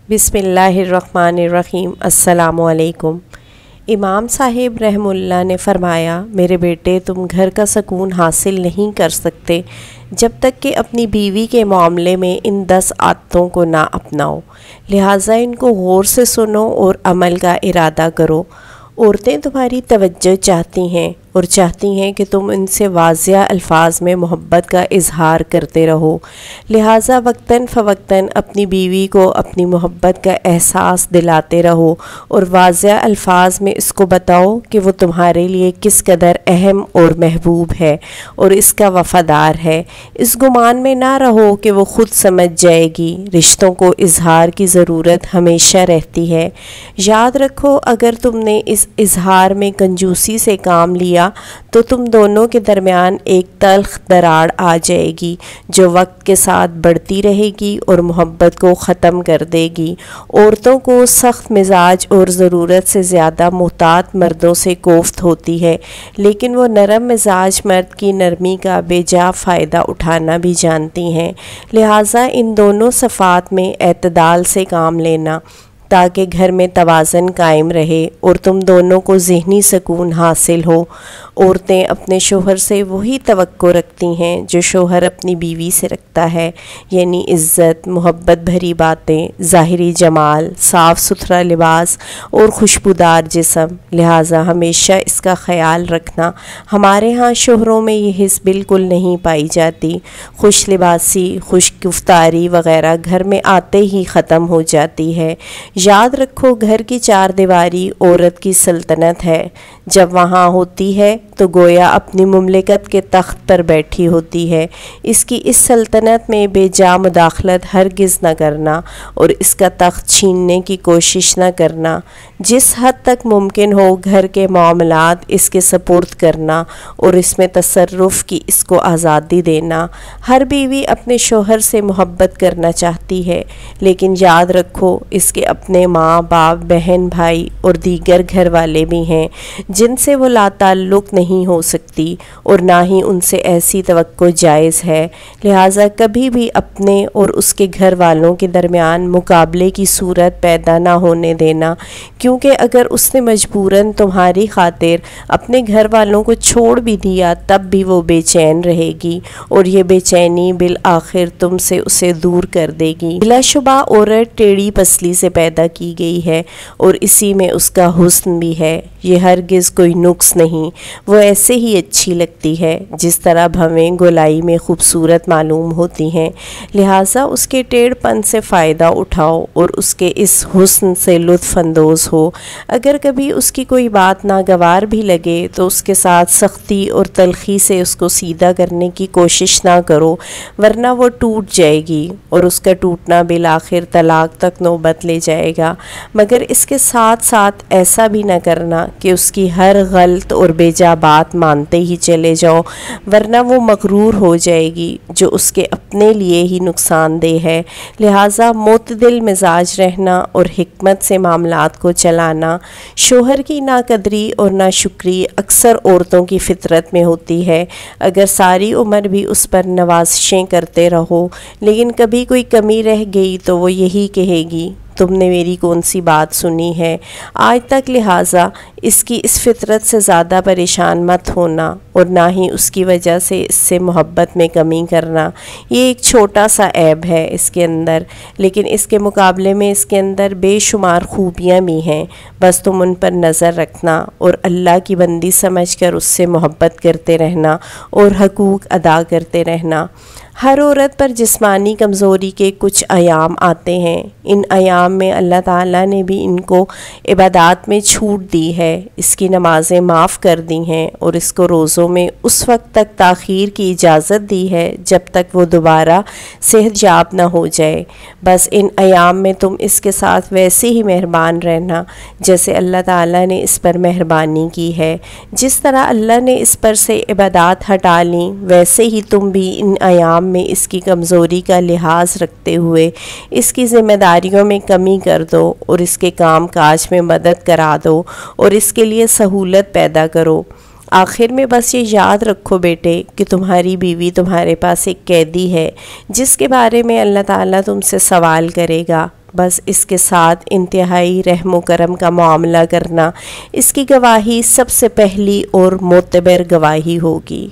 बिस्मिल्लाहिर्रहमानिर्रहीम। अस्सलामुअलैकुम। इमाम साहिब रहमुल्लाह ने फ़रमाया, मेरे बेटे, तुम घर का सुकून हासिल नहीं कर सकते जब तक कि अपनी बीवी के मामले में इन 10 आदतों को ना अपनाओ। लिहाजा इनको गौर से सुनो और अमल का इरादा करो। औरतें तुम्हारी तवज्जो चाहती हैं और चाहती हैं कि तुम इनसे वाज़िया अल्फाज में मोहब्बत का इजहार करते रहो। लिहाजा वक्तन फ़वक्तन अपनी बीवी को अपनी मोहब्बत का एहसास दिलाते रहो और वाज़िया अल्फाज में इसको बताओ कि वो तुम्हारे लिए किस कदर अहम और महबूब है और इसका वफ़ादार है। इस गुमान में ना रहो कि वो ख़ुद समझ जाएगी। रिश्तों को इजहार की ज़रूरत हमेशा रहती है। याद रखो, अगर तुमने इस इजहार में कंजूसी से काम लिया तो तुम दोनों के दरमियान एक तल्ख दरार आ जाएगी जो वक्त के साथ बढ़ती रहेगी और मोहब्बत को ख़त्म कर देगी। औरतों को सख्त मिजाज और ज़रूरत से ज़्यादा मोहतात मर्दों से कोफ्त होती है, लेकिन वो नरम मिजाज मर्द की नरमी का बेजा फ़ायदा उठाना भी जानती हैं। लिहाजा इन दोनों सफ़ात में एतदाल से काम लेना ताकि घर में तवाज़न कायम रहे और तुम दोनों को ज़हनी सुकून हासिल हो। औरतें अपने शोहर से वही तवक्को रखती हैं जो शोहर अपनी बीवी से रखता है, यानी इज़्ज़त, मोहब्बत भरी बातें, ज़ाहिरी जमाल, साफ़ सुथरा लिबास और खुशबूदार जिस्म। लिहाजा हमेशा इसका ख़याल रखना। हमारे यहाँ शोहरों में ये हिस्स बिल्कुल नहीं पाई जाती। खुश लिबासी, खुश गुफ्तारी वग़ैरह घर में आते ही ख़त्म हो जाती है। याद रखो, घर की चार दीवारी औरत की सल्तनत है। जब वहाँ होती है तो गोया अपनी मुमलिकत के तख्त पर बैठी होती है। इसकी इस सल्तनत में बेजा मुदाखलत हरगिज़ न करना और इसका तख्त छीनने की कोशिश न करना। जिस हद तक मुमकिन हो घर के मामलात इसके सपुर्द करना और इसमें तसर्रुफ़ की इसको आज़ादी देना। हर बीवी अपने शोहर से मोहब्बत करना चाहती है, लेकिन याद रखो, इसके अपने माँ बाप, बहन भाई और दीगर घर वाले भी हैं जिनसे वो लाताल्लुक़ नहीं हो सकती और ना ही उनसे ऐसी तवक्को जायज़ है। लिहाजा कभी भी अपने और उसके घर वालों के दरमियान मुकाबले की सूरत पैदा ना होने देना, क्योंकि अगर उसने मजबूरन तुम्हारी खातिर अपने घर वालों को छोड़ भी दिया तब भी वो बेचैन रहेगी और ये बेचैनी बिल आखिर तुमसे उसे दूर कर देगी। बिलाशुबा औरत टेढ़ी पसली से पैदा की गई है और इसी में उसका हुस्न भी है। ये हरगिज़ कोई नुक्स नहीं, वो ऐसे ही अच्छी लगती है जिस तरह भवें गोलाई में खूबसूरत मालूम होती हैं। लिहाजा उसके टेढ़पन से फ़ायदा उठाओ और उसके इस हुस्न से लुत्फ़ अंदोज़ हो। अगर कभी उसकी कोई बात नागवार भी लगे तो उसके साथ सख्ती और तलखी से उसको सीधा करने की कोशिश ना करो, वरना वो टूट जाएगी और उसका टूटना बिल आखिर तलाक तक नौबत ले जाएगा। मगर इसके साथ साथ ऐसा भी ना करना कि उसकी हर गलत और बेजा बात मानते ही चले जाओ, वरना वो मगरूर हो जाएगी जो उसके अपने लिए ही नुकसानदेह है। लिहाजा मुतदिल मिजाज रहना और हिकमत से मामलात को चलाना। शोहर की नाकदरी और नाशुक्री अक्सर औरतों की फितरत में होती है। अगर सारी उम्र भी उस पर नवाज़िशें करते रहो लेकिन कभी कोई कमी रह गई तो वो यही कहेगी, तुमने मेरी कौन सी बात सुनी है आज तक। लिहाजा इसकी इस फितरत से ज़्यादा परेशान मत होना और ना ही उसकी वजह से इससे मोहब्बत में कमी करना। ये एक छोटा सा ऐब है इसके अंदर, लेकिन इसके मुकाबले में इसके अंदर बेशुमार खूबियाँ भी हैं। बस तुम उन पर नज़र रखना और अल्लाह की बंदी समझकर उससे मोहब्बत करते रहना और हकूक़ अदा करते रहना। हर औरत पर जिस्मानी कमज़ोरी के कुछ अयाम आते हैं। इन अयाम में अल्लाह ताला ने भी इनको इबादात में छूट दी है। इसकी नमाज़ें माफ़ कर दी हैं और इसको रोज़ों में उस वक्त तक ताख़ीर की इजाज़त दी है जब तक वो दोबारा सेहतयाब ना हो जाए। बस इन अयाम में तुम इसके साथ वैसे ही मेहरबान रहना जैसे अल्लाह ताला ने इस पर मेहरबानी की है। जिस तरह अल्लाह ने इस पर से इबादात हटा ली, वैसे ही तुम भी इन अयाम में इसकी कमज़ोरी का लिहाज रखते हुए इसकी ज़िम्मेदारियों में कमी कर दो और इसके काम काज में मदद करा दो और इसके लिए सहूलत पैदा करो। आखिर में बस ये याद रखो बेटे कि तुम्हारी बीवी तुम्हारे पास एक कैदी है जिसके बारे में अल्लाह ताला तुमसे सवाल करेगा। बस इसके साथ इंतहाई रहम करम का मामला करना, इसकी गवाही सबसे पहली और मोतबर गवाही होगी।